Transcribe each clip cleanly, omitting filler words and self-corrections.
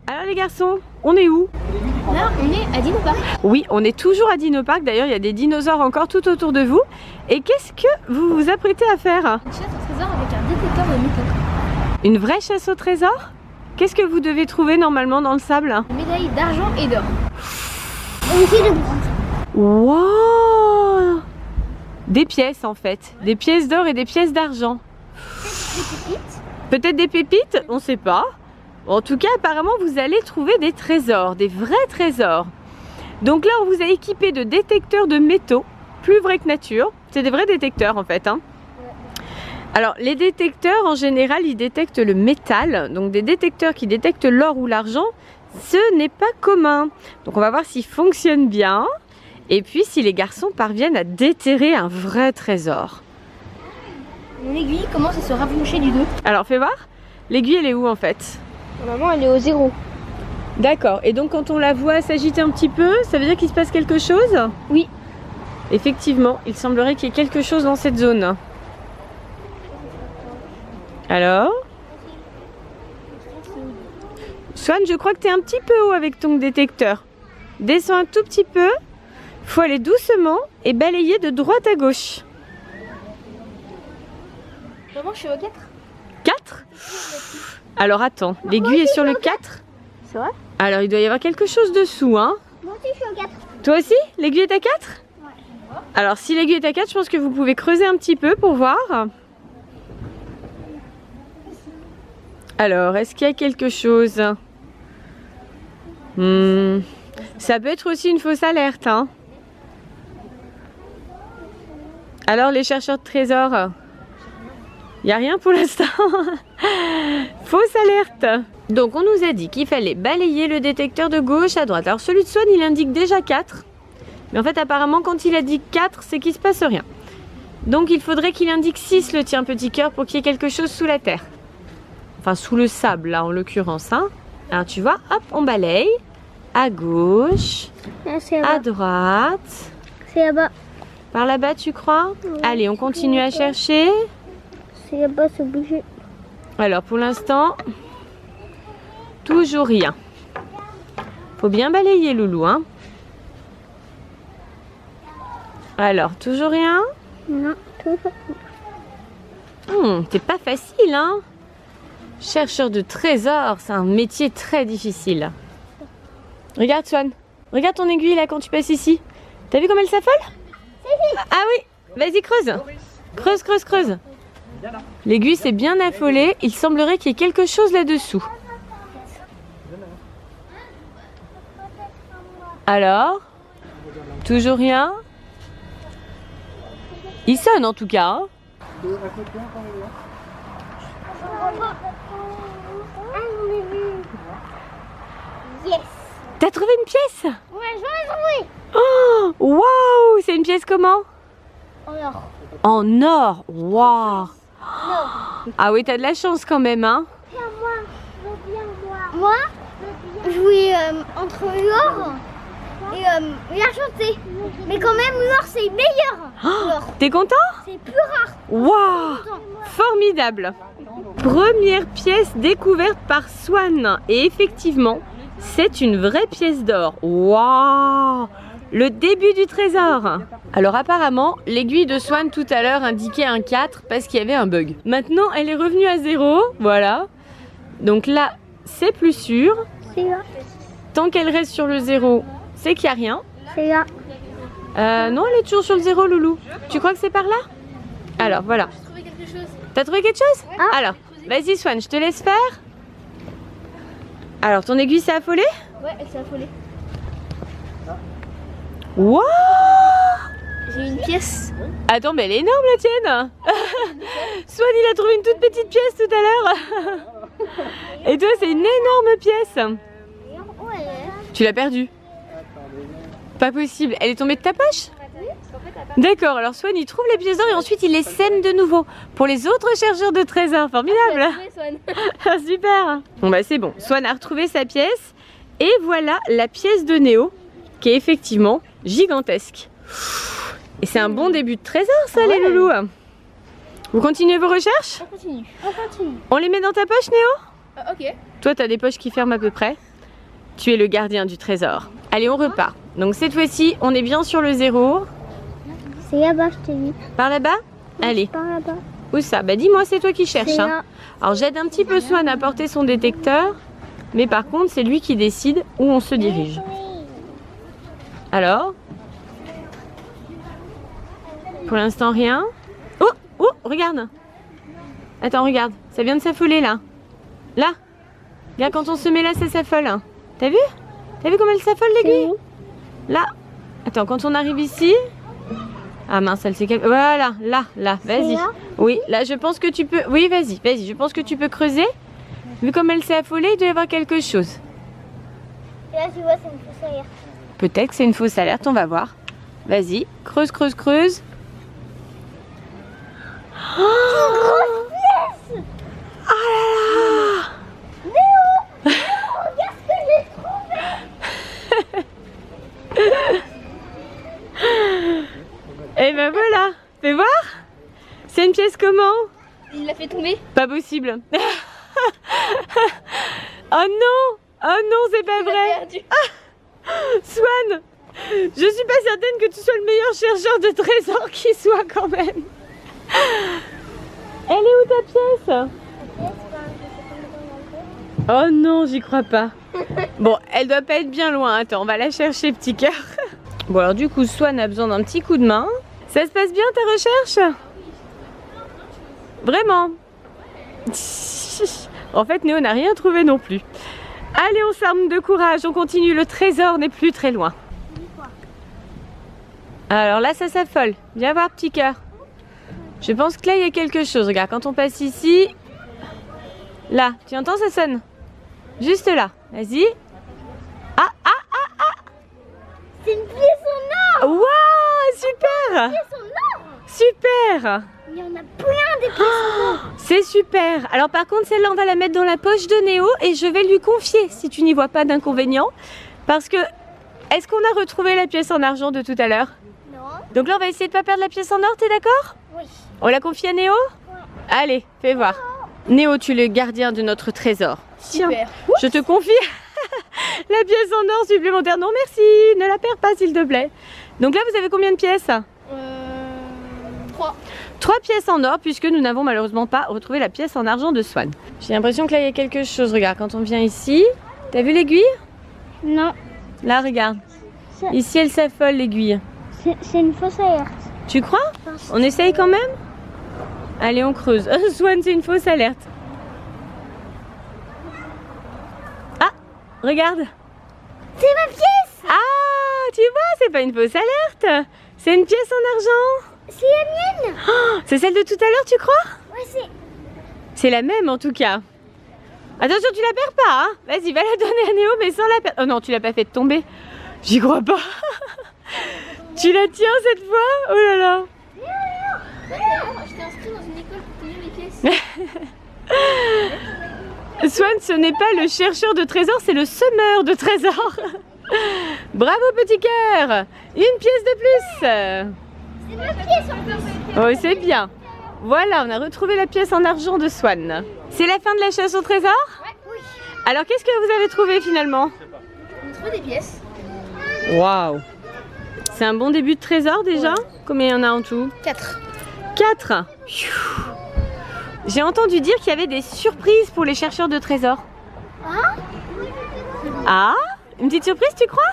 Alors les garçons, on est où? Là, on est à Dino Park. Oui, on est toujours à Dino Park. D'ailleurs, il y a des dinosaures encore tout autour de vous. Et qu'est-ce que vous vous apprêtez à faire? Une chasse au trésor avec un détecteur de métaux. Une vraie chasse au trésor? Qu'est-ce que vous devez trouver normalement dans le sable? Une médaille d'argent et d'or. Et une fille de bronze. Wow! Des pièces en fait. Des pièces d'or et des pièces d'argent. Des pépites. Peut-être des pépites? On ne sait pas. En tout cas, apparemment, vous allez trouver des trésors, des vrais trésors. Donc là, on vous a équipé de détecteurs de métaux, plus vrais que nature. C'est des vrais détecteurs en fait. Hein. Alors, les détecteurs, en général, ils détectent le métal. Donc, des détecteurs qui détectent l'or ou l'argent, ce n'est pas commun. Donc, on va voir s'ils fonctionnent bien. Et puis, si les garçons parviennent à déterrer un vrai trésor. Mon aiguille commence à se rapprocher du 2. Alors, fais voir. L'aiguille, elle est où en fait? Normalement, elle est au 0. D'accord. Et donc, quand on la voit s'agiter un petit peu, ça veut dire qu'il se passe quelque chose? Oui. Effectivement, il semblerait qu'il y ait quelque chose dans cette zone. Alors? Swan, je crois que tu es un petit peu haut avec ton détecteur. Descends un tout petit peu. Il faut aller doucement et balayer de droite à gauche. Maman, je suis au 4. 4? Alors attends, l'aiguille est sur le 4? C'est vrai? Alors il doit y avoir quelque chose dessous, hein? Moi aussi, je suis au 4. Toi aussi? L'aiguille est à 4? Ouais. Alors si l'aiguille est à 4, je pense que vous pouvez creuser un petit peu pour voir. Alors, est-ce qu'il y a quelque chose? Ça peut être aussi une fausse alerte, hein? Alors les chercheurs de trésors? Il n'y a rien pour l'instant. Fausse alerte. Donc on nous a dit qu'il fallait balayer le détecteur de gauche à droite. Alors celui de Swan, il indique déjà 4. Mais en fait apparemment quand il a dit 4, c'est qu'il ne se passe rien. Donc il faudrait qu'il indique 6 le tien petit cœur pour qu'il y ait quelque chose sous la terre. Enfin sous le sable là en l'occurrence. Hein. Alors tu vois, hop, on balaye. À gauche, à droite. C'est là-bas. Par là-bas tu crois? Allez, on continue à chercher. C'est là-bas, c'est bougé. Alors pour l'instant, toujours rien. Faut bien balayer Loulou, hein. Alors, toujours rien? Non, tout ça. C'est pas facile, hein. Chercheur de trésors, c'est un métier très difficile. Regarde Swan, regarde ton aiguille là quand tu passes ici. T'as vu comme elle s'affole? Ah oui, vas-y creuse. Creuse, creuse, creuse. L'aiguille s'est bien affolée, il semblerait qu'il y ait quelque chose là-dessous. Alors? Toujours rien? Il sonne en tout cas. Hein. Yes. T'as trouvé une pièce? Ouais, je l'ai trouvé. Oh, waouh! C'est une pièce comment? En or. En or, waouh! Ah oui, t'as de la chance quand même, hein? Moi, je voulais entre l'or et l'argenté. Mais quand même, l'or c'est meilleur. L'or. T'es content? C'est plus rare. Waouh! Formidable! Première pièce découverte par Swan. Et effectivement, c'est une vraie pièce d'or. Waouh! Le début du trésor. Alors apparemment, l'aiguille de Swan tout à l'heure indiquait un 4 parce qu'il y avait un bug. Maintenant, elle est revenue à 0. Voilà. Donc là, c'est plus sûr. C'est là. Tant qu'elle reste sur le 0, c'est qu'il n'y a rien. C'est là. Non, elle est toujours sur le 0, Loulou. Tu crois que c'est par là? Alors, voilà. J'ai trouvé quelque chose. T'as trouvé quelque chose? Alors, vas-y Swan, je te laisse faire. Alors, ton aiguille s'est affolée? Ouais, elle s'est affolée. Waouh! J'ai une pièce. Attends, mais elle est énorme la tienne. Swan, il a trouvé une toute petite pièce tout à l'heure. Et toi, c'est une énorme pièce. Ouais. Tu l'as perdue? Pas possible. Elle est tombée de ta poche? D'accord, alors Swan, il trouve les pièces d'or et ensuite il les sème de nouveau pour les autres chercheurs de trésors. Formidable. Super. Bon bah c'est bon. Swan a retrouvé sa pièce. Et voilà la pièce de Néo qui est effectivement gigantesque. Et c'est un bon début de trésor ça, les loulous. Vous continuez vos recherches? On continue. On continue. On les met dans ta poche, Néo? Ok. Toi, t'as des poches qui ferment à peu près. Tu es le gardien du trésor. Allez, on repart. Donc cette fois-ci, on est bien sur le 0. C'est là-bas, je t'ai dit. Par là-bas? Allez. Par là-bas. Où ça? Bah dis-moi, c'est toi qui cherches. C'est Hein. là. Alors j'aide un petit peu Swan à porter son détecteur. Mais par contre, c'est lui qui décide où on se dirige. Alors? Pour l'instant, rien. Oh! Oh! Regarde! Attends, regarde. Ça vient de s'affoler là. Là! Regarde, quand on se met là, ça s'affole. T'as vu? T'as vu comment elle s'affole l'aiguille? Là! Attends, quand on arrive ici... Ah mince, elle s'est calmée. Voilà, là, vas-y. Oui, là, je pense que tu peux... Oui, vas-y. Je pense que tu peux creuser. Vu comme elle s'est affolée, il doit y avoir quelque chose. Et là, tu vois, c'est une fausse alerte. Peut-être que c'est une fausse alerte, on va voir. Vas-y, creuse. Oh, Une grosse pièce! oh là là! Néo! Regarde ce que j'ai trouvé! Et ben voilà, fais voir. C'est une pièce comment? Il l'a fait tomber. Pas possible. Oh non, c'est pas vrai. Swan, je suis pas certaine que tu sois le meilleur chercheur de trésors qui soit quand même. Elle est où ta pièce? Oh non, j'y crois pas. Bon, elle doit pas être bien loin. Attends, on va la chercher, petit cœur. Bon, alors du coup, Swan a besoin d'un petit coup de main. Ça se passe bien ta recherche? Vraiment? En fait, Néo n'a rien trouvé non plus. Allez, on s'arme de courage, on continue. Le trésor n'est plus très loin. Alors là, ça s'affole. Viens voir, petit cœur. Je pense que là, il y a quelque chose. Regarde, quand on passe ici... Là, tu entends, ça sonne? Juste là. Vas-y. Ah! C'est une pièce en or! Waouh, super! Une pièce en or! Super! Il y en a plein des pièces en or! C'est super. Alors par contre, celle-là, on va la mettre dans la poche de Néo et je vais lui confier, si tu n'y vois pas d'inconvénient. Parce que, est-ce qu'on a retrouvé la pièce en argent de tout à l'heure? Non. Donc là, on va essayer de pas perdre la pièce en or, t'es d'accord? Oui. On la confie à Néo? Ouais. Allez, fais voir. Néo, tu es le gardien de notre trésor. Tiens, Super. je te confie la pièce en or supplémentaire. Non, merci, ne la perds pas, s'il te plaît. Donc là, vous avez combien de pièces? 3. 3 pièces en or, puisque nous n'avons malheureusement pas retrouvé la pièce en argent de Swan. J'ai l'impression que là, il y a quelque chose. Regarde, quand on vient ici, t'as vu l'aiguille? Non. Là, regarde. Ça- Ici, elle s'affole, l'aiguille. C'est une fausse alerte. Tu crois? On essaye quand même? Allez, on creuse. Swan, c'est une fausse alerte. Ah, regarde. C'est ma pièce! Ah, tu vois, c'est pas une fausse alerte. C'est une pièce en argent. C'est la mienne! Oh, c'est celle de tout à l'heure, tu crois? Ouais, c'est... C'est la même en tout cas. Attention, tu la perds pas, hein? Vas-y, va la donner à Néo, mais sans la perdre. Oh non, tu l'as pas fait tomber. J'y crois pas. Tu la tiens cette fois? Oh là là. Je t'ai inscrit dans une école pour tenir les pièces. Swan, ce n'est pas le chercheur de trésors, c'est le semeur de trésors. Bravo, petit cœur. Une pièce de plus. C'est ma pièce encore. Oh, c'est bien. Voilà, on a retrouvé la pièce en argent de Swan. C'est la fin de la chasse au trésor? Oui. Alors, qu'est-ce que vous avez trouvé finalement? On a trouvé des pièces. Waouh. C'est un bon début de trésor déjà? Ouais. Combien il y en a en tout? 4. 4. J'ai entendu dire qu'il y avait des surprises pour les chercheurs de trésors. Ah? Une petite surprise, tu crois?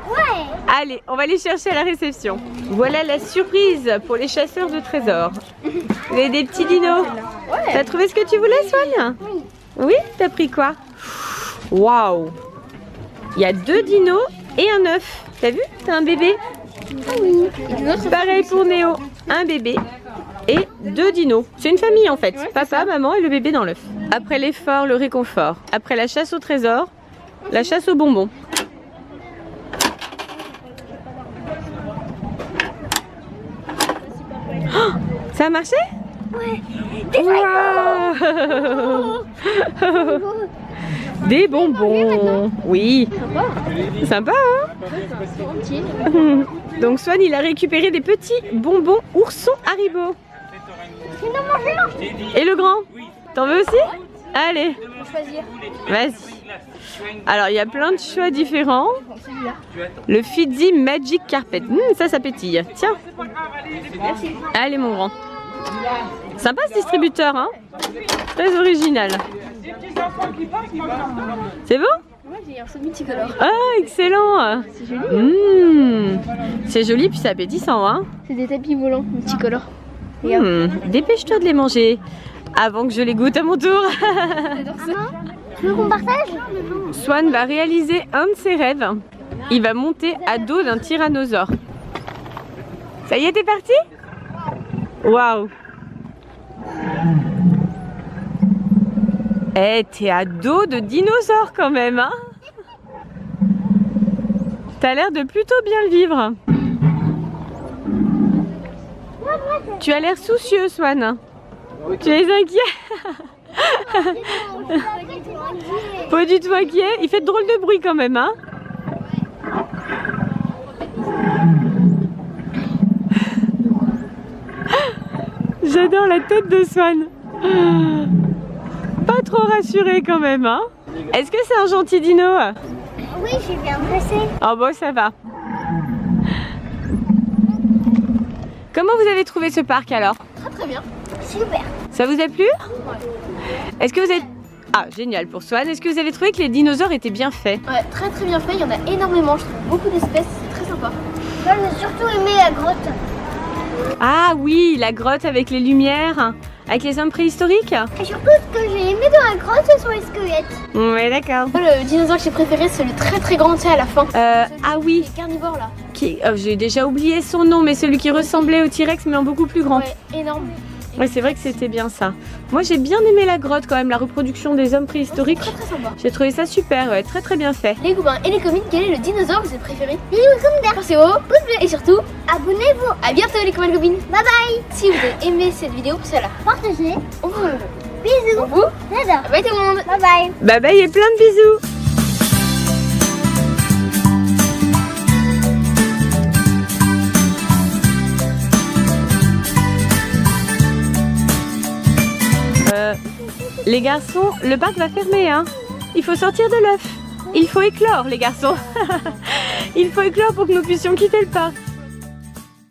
Ouais. Allez, on va les chercher à la réception. Voilà la surprise pour les chasseurs de trésors. Vous avez des petits dinos. Ouais. T'as trouvé ce que tu voulais, Swan? Oui. Oui? T'as pris quoi? Waouh! Il y a 2 dinos et un œuf. T'as vu? T'as un bébé. Oui. Pareil pour Néo. Un bébé et 2 dinos. C'est une famille en fait. Ouais, c'est Papa, ça. maman et le bébé dans l'œuf. Après l'effort, le réconfort. Après la chasse au trésor, la chasse aux bonbons. Oh, ça a marché? Ouais. Waouh. Des bonbons. Oui. Sympa, hein? Donc Swan, il a récupéré des petits bonbons oursons Haribo. Et le grand? T'en veux aussi? Allez, Faut choisir. vas-y. Alors, il y a plein de choix différents. Bon, celui-là. Le Fizzy Magic Carpet. Ça pétille. Tiens. Merci. Allez, mon grand. Sympa ce distributeur, hein. Très original. C'est bon? Moi, j'ai un saut multicolore. Ah, excellent. C'est joli. C'est joli, puis c'est appétissant, hein. C'est des tapis volants multicolores. Dépêche-toi de les manger avant que je les goûte à mon tour. Tu veux qu'on partage? Swan va réaliser un de ses rêves. Il va monter à dos d'un tyrannosaure. Ça y est, t'es parti? Waouh! Eh, t'es à dos de dinosaure quand même, hein? T'as l'air de plutôt bien le vivre. Tu as l'air soucieux, Swan. Tu es inquiet? Pas du tout inquiet. Il fait de drôles de bruit quand même, hein? J'adore la tête de Swan. Pas trop rassuré quand même, hein? Est-ce que c'est un gentil dino? Oui, j'ai bien pressé. Oh bon, ça va. Comment vous avez trouvé ce parc alors? Très très bien. Super. Ça vous a plu? Est-ce que vous êtes... Ah, génial pour Swan. Est-ce que vous avez trouvé que les dinosaures étaient bien faits? Ouais, très très bien fait, il y en a énormément, je trouve beaucoup d'espèces, c'est très sympa. Moi, j'ai surtout aimé la grotte. Ah oui, la grotte avec les lumières, avec les hommes préhistoriques. Et surtout, ce que j'ai aimé dans la grotte, ce sont les squelettes. Ouais, d'accord. Moi, le dinosaure que j'ai préféré, c'est le très très grand, tu sais, à la fin. Ah oui, Les carnivores là. j'ai déjà oublié son nom, mais celui qui ressemblait au T-Rex, mais en beaucoup plus grand. Ouais, énorme. Ouais, c'est vrai que c'était bien ça. Moi, j'ai bien aimé la grotte quand même, la reproduction des hommes préhistoriques. Très très sympa. J'ai trouvé ça super, ouais, très très bien fait. Les copains et les copines, quel est le dinosaure que vous avez préféré? Bisous, comme d'air. Pensez au pouce bleu et surtout, Abonnez-vous. à bientôt les copains et les copines. Bye bye. Si vous avez aimé cette vidéo, pensez à la Partagez. on vous Bisous. on vous J'adore. bye tout le monde. Bye bye. Bye bye et plein de bisous. Les garçons, le parc va fermer, hein. Il faut sortir de l'œuf. Il faut éclore, les garçons. Il faut éclore pour que nous puissions quitter le parc.